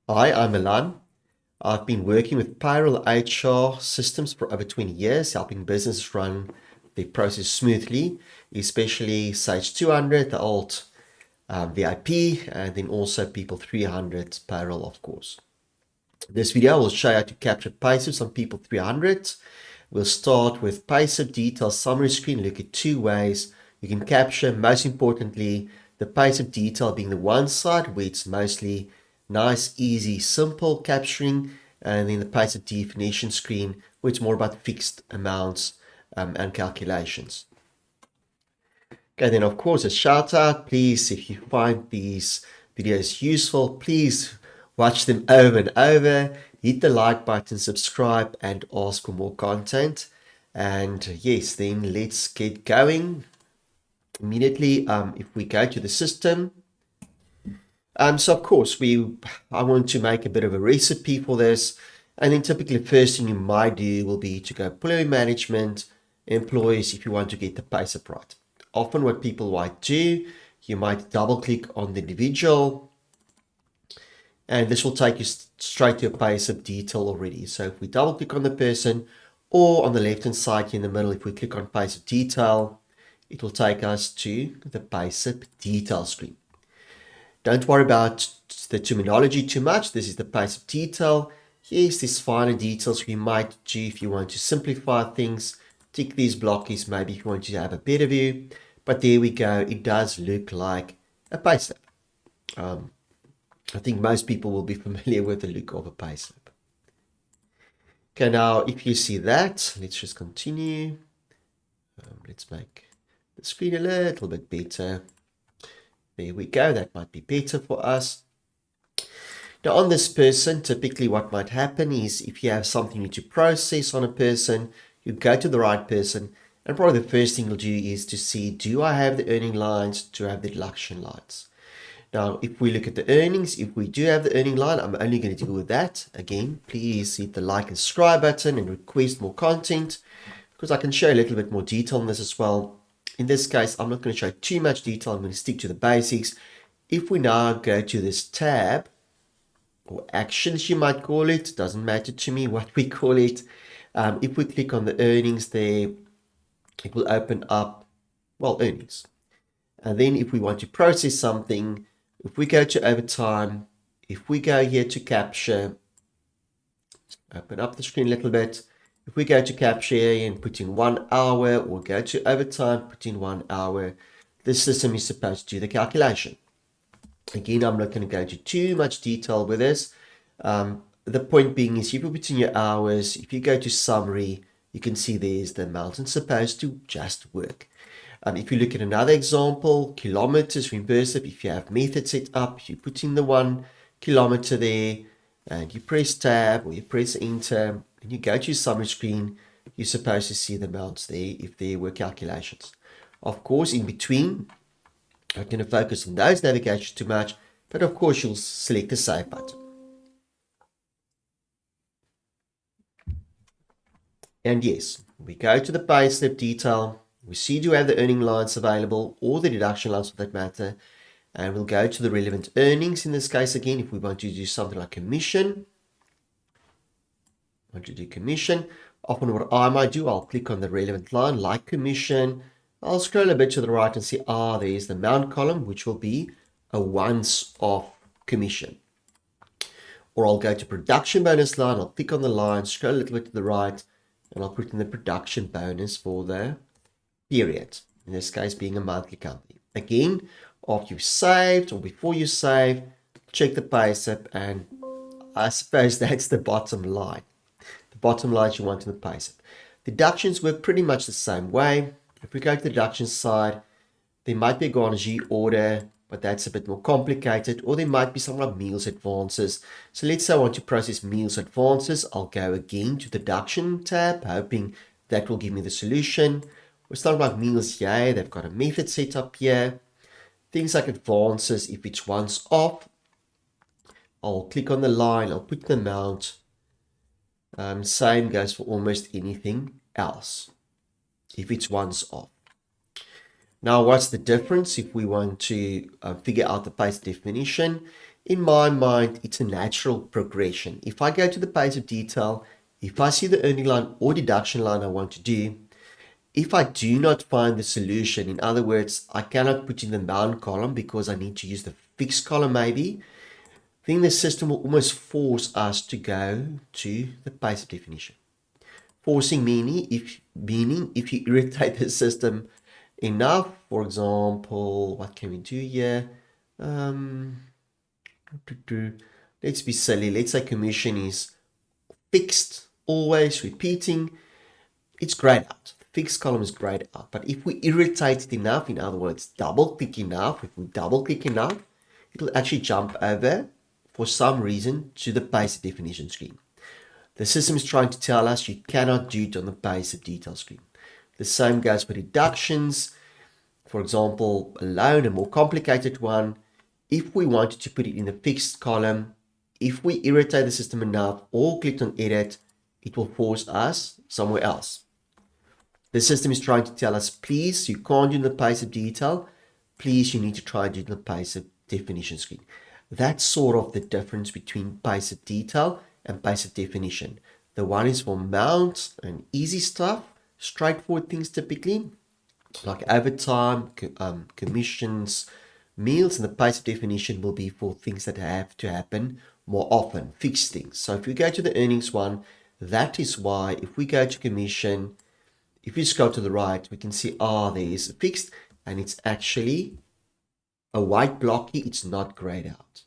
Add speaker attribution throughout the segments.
Speaker 1: Hi, I'm Malan. I've been working with payroll HR systems for over 20 years, helping businesses run their process smoothly, especially Sage 200, the old VIP, and then also People 300 payroll, of course. This video will show you how to capture payslips on People 300. We'll start with Payslip Detail summary screen. Look at two ways you can capture, most importantly, the Payslip Detail being the one side where it's mostly nice, easy, simple capturing, and then the Payslip Definition screen where it's more about fixed amounts and calculations. Okay, then of course a shout out, please, if you find these videos useful, please watch them over and over, hit the like button, subscribe, and ask for more content. And yes, then let's get going immediately. If we go to the system, so of course I want to make a bit of a recipe for this, and then typically the first thing you might do will be to go employee management, employees, if you want to get the payslip right. Often what people might do, you might double click on the individual, and this will take you straight to a payslip detail already. So if we double click on the person, or on the left hand side here in the middle, if we click on payslip detail, it will take us to the payslip detail screen. Don't worry about the terminology too much. This is the payslip detail. Yes, there's finer details you might do if you want to simplify things. Tick these blockies maybe if you want to have a better view. But there we go. It does look like a payslip. I think most people will be familiar with the look of a payslip. Okay, now if you see that, let's just continue. Let's make the screen a little bit better. There we go. That might be better for us. Now on this person, typically what might happen is if you have something you need to process on a person, you go to the right person, and probably the first thing you'll do is to see, do I have the earning lines? Do I have the deduction lines? Now, if we look at the earnings, if we do have the earning line, I'm only going to deal with that. Again, please hit the like and subscribe button and request more content, because I can show a little bit more detail on this as well. In this case, I'm not going to show too much detail. I'm going to stick to the basics. If we now go to this tab, or actions you might call it, doesn't matter to me what we call it. If we click on the earnings there, it will open up, well, earnings. And then if we want to process something, if we go to overtime, if we go here to capture, open up the screen a little bit. If we go to capture and put in 1 hour, or go to overtime, put in 1 hour, the system is supposed to do the calculation. Again, I'm not going to go into too much detail with this. The point being is if you put in your hours, if you go to summary, you can see there's the amount and supposed to just work. If you look at another example, kilometers reimbursement, if you have method set up, you put in the 1 kilometer there, and you press tab or you press enter, and you go to your summary screen, you're supposed to see the amounts there if there were calculations. Of course, in between, I'm not going to focus on those navigations too much, but of course you'll select the save button. And yes, we go to the payslip detail. We see do we have the earning lines available or the deduction lines for that matter. And we'll go to the relevant earnings in this case again. If we want to do something like commission, often what I might do, I'll click on the relevant line like commission. I'll scroll a bit to the right and see, there's the amount column, which will be a once-off commission. Or I'll go to production bonus line, I'll click on the line, scroll a little bit to the right, and I'll put in the production bonus for the period, in this case being a monthly company. Again, after you've saved or before you save, check the payslip, and I suppose that's the bottom line. The bottom line you want in the payslip. Deductions work pretty much the same way. If we go to the deduction side, there might be a garnish order, but that's a bit more complicated, or there might be some like meals advances. So let's say I want to process meals advances. I'll go again to the deduction tab, hoping that will give me the solution. We're starting about meals here. They've got a method set up here. Things like advances, if it's once off, I'll click on the line, I'll put the amount. Same goes for almost anything else, if it's once off. Now, what's the difference if we want to figure out the Payslip definition? In my mind, it's a natural progression. If I go to the Payslip Detail, if I see the earning line or deduction line I want to do, if I do not find the solution, in other words, I cannot put in the noun column because I need to use the fixed column maybe, then the system will almost force us to go to the Payslip definition. Forcing meaning if you irritate the system enough, for example, what can we do here? Let's be silly. Let's say commission is fixed, always repeating. It's grayed out. Fixed column is grayed out. But if we irritate it enough, in other words, double click enough, if we double click enough, it'll actually jump over, for some reason, to the Payslip definition screen. The system is trying to tell us you cannot do it on the Payslip detail screen. The same goes for deductions. For example, a loan, a more complicated one. If we wanted to put it in the fixed column, if we irritate the system enough or click on edit, it will force us somewhere else. The system is trying to tell us, please, you can't do the Payslip detail. Please, you need to try and do the Payslip definition screen. That's sort of the difference between Payslip detail and Payslip definition. The one is for amounts and easy stuff, straightforward things typically, like overtime, commissions, meals, and the Payslip definition will be for things that have to happen more often, fixed things. So if we go to the earnings one, that is why if we go to commission, if you scroll to the right, we can see, there is a fixed, and it's actually a white blocky, it's not grayed out.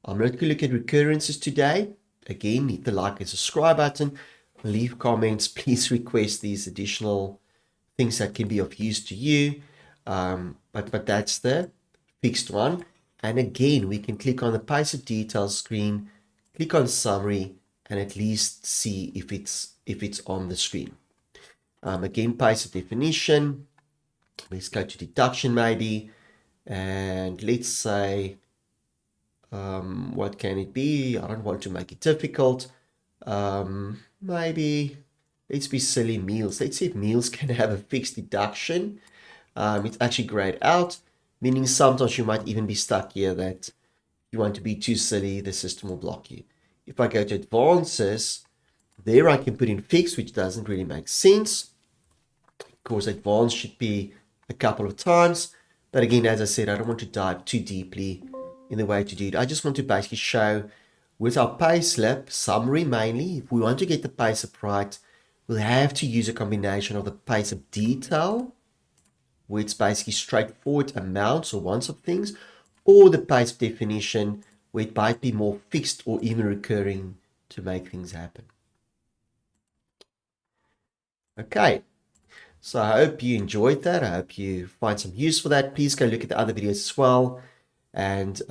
Speaker 1: I'm not going to look at recurrences today. Again, hit the like and subscribe button. Leave comments. Please request these additional things that can be of use to you. But that's the fixed one. And again, we can click on the Payslip details screen, click on summary, and at least see if it's on the screen. Again, Payslip definition. Let's go to deduction maybe. And let's say, what can it be? I don't want to make it difficult. Maybe, let's be silly, meals. Let's see if meals can have a fixed deduction. It's actually grayed out, meaning sometimes you might even be stuck here that you want to be too silly, the system will block you. If I go to advances, there I can put in fixed, which doesn't really make sense. Of course, advanced should be a couple of times. But again, as I said, I don't want to dive too deeply in the way to do it. I just want to basically show with our payslip summary mainly, if we want to get the payslip right, we'll have to use a combination of the payslip detail, where it's basically straightforward amounts or ones of things, or the payslip definition, where it might be more fixed or even recurring to make things happen. Okay. So I hope you enjoyed that. I hope you find some use for that. Please go look at the other videos as well and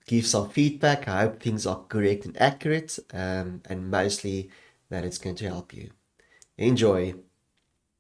Speaker 1: give some feedback. I hope things are correct and accurate, and mostly that it's going to help you. Enjoy.